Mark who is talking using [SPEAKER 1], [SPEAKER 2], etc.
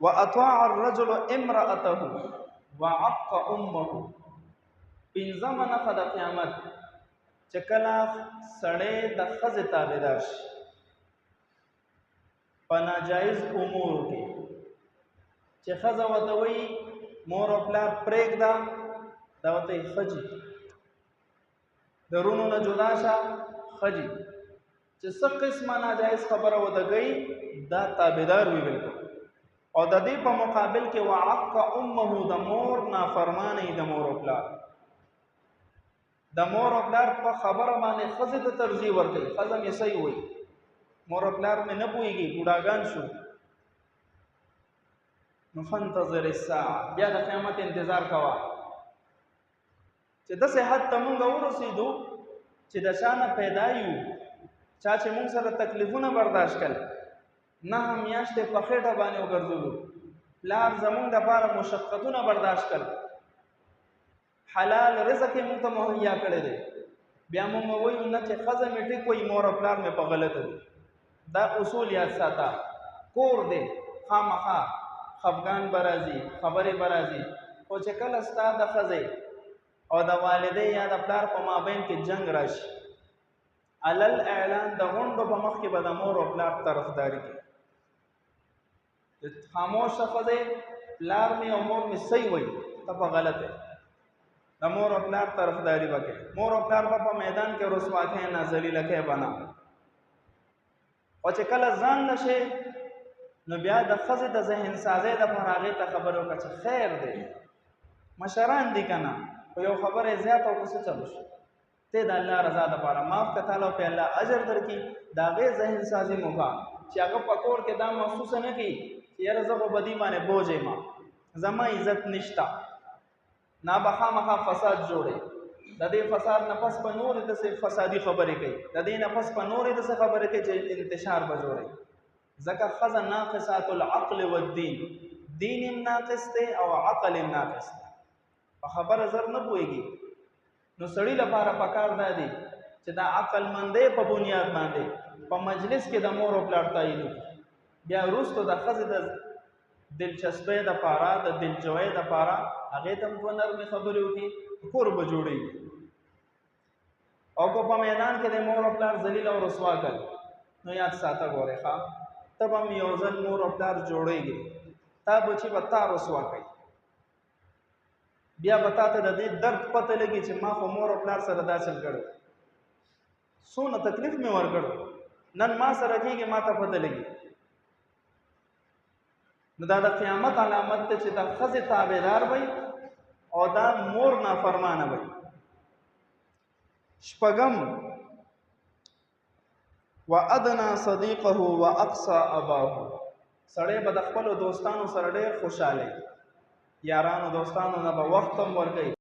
[SPEAKER 1] واطاع الرجل امراته وعق امه. پنځمه نښه د قیامت چې کله سړی د ښځې تابعدار شي په ناجایز امورو کې، چې ښځه ورته وایي مور او پلار پرېږده، دا ورته یې ښځي، د رونو نه جدا شه ښځي، چې څه قسمه ناجایز خبره ورته کوي دا تابعدار وي بالکل. او د دې په مقابل کې وعق امه، د مور نافرمانه د مور او پلار، د مور او پلار په خبره باندې ښځې ته ترجیح ورکوي، ښځه مې صحیح وایي، مور او پلار مې نه پوهېږي، بوډاګان شو. نو فانتظر الساعه، بیا د قیامت انتظار کوه چې داسې حد ته مونږ ورسېدو چې د چا نه پیدا یو، چا چې مونږ سره تکلیفونه برداشت کړل، 9 میاشتې په خېټه باندې وګرځولو، پلار زمونږ دپاره مشقتونه برداشت کړل، حلال رزق یې مونږ ته مهیا کړی دی، بیا مونږ وایو نه چې ښځه مې ټیک وایي مور او پلار مې په غلطه دي. دا اصول یاد ساته، کور دی خامخا خفګان به راځي، خبرې به راځي، خو چې کله ستا د ښځې او د والدې یا د پلار په مابین کې جنگ راشي، علل اعلان د غونډو په مخ کې به د مور او پلار طرفداري کوي. خاموشه ښځې پلار مې او مور مې صحیح وایي، ته په غلطه، د مور او پلار طرفداري به کوي. مور او پلار به په میدان کې رسوا کوي، نه ذلیله کوي به نه. او چې کله ځان نشي نو بیا د ښځې د ذهن سازۍ دپاره هغې ته خبرې وکړه چې خیر دی، مشران دي که نه، خو یو خبره یې زیاته او که څه چلو شي، ته د الله رضا دپاره معاف که تعالی او پې الله اجر درکړي. د هغې ذهن سازي مو وکړه چې هغه په کور کې دا محسوسه نه کړي چې یاره زه خو په دې باندې بوج یم، زما عزت نشته، نه به خامخا فساد جوړوي، د دې فساد نه پس په نورې داسې فسادي خبرې کوي، د دې نه پس په نورې داسې خبرې کوي چې انتشار به جوړوي. ځکه ښځه ناقصات العقل والدین، دین هم ناقص دی او عقل هم ناقص دی، په خبره زر نه پوهېږي. نو سړي لپاره پکار دا دی چې دا عقل مندۍ په بنیاد باندې په مجلس کې د مور او پلار تعین وکړي، بیا وروستو د ښځې د دلچسپۍ دپاره د دلجوۍ دپاره هغې ته هم دوه نرمې خبرې وکړي، کور به جوړېږي. او که په میدان کې د مور او پلار ذلیل او رسوا کړ نو یاد ساته ګورې ښه، ته به هم یو ځل مور او پلار جوړېږي، تا بچي به تا رسوا کوي، بیا به تا ته د دې درد پته لګي چې ما خو مور او پلار سره دا چل کړی، څونه تکلیف مې ورکړ، نن ما سره کېږي ما ته پته لګي. نو دا د قیامت علامت دی چې دا ښځې تابعدار وي او دا مور نافرمانه وي. شپږم وادنا صدیقه واقصى اباه، سړی به د خپلو دوستانو سره ډېر خوشحاله، یارانو دوستانو نه به وخت هم ورکوي.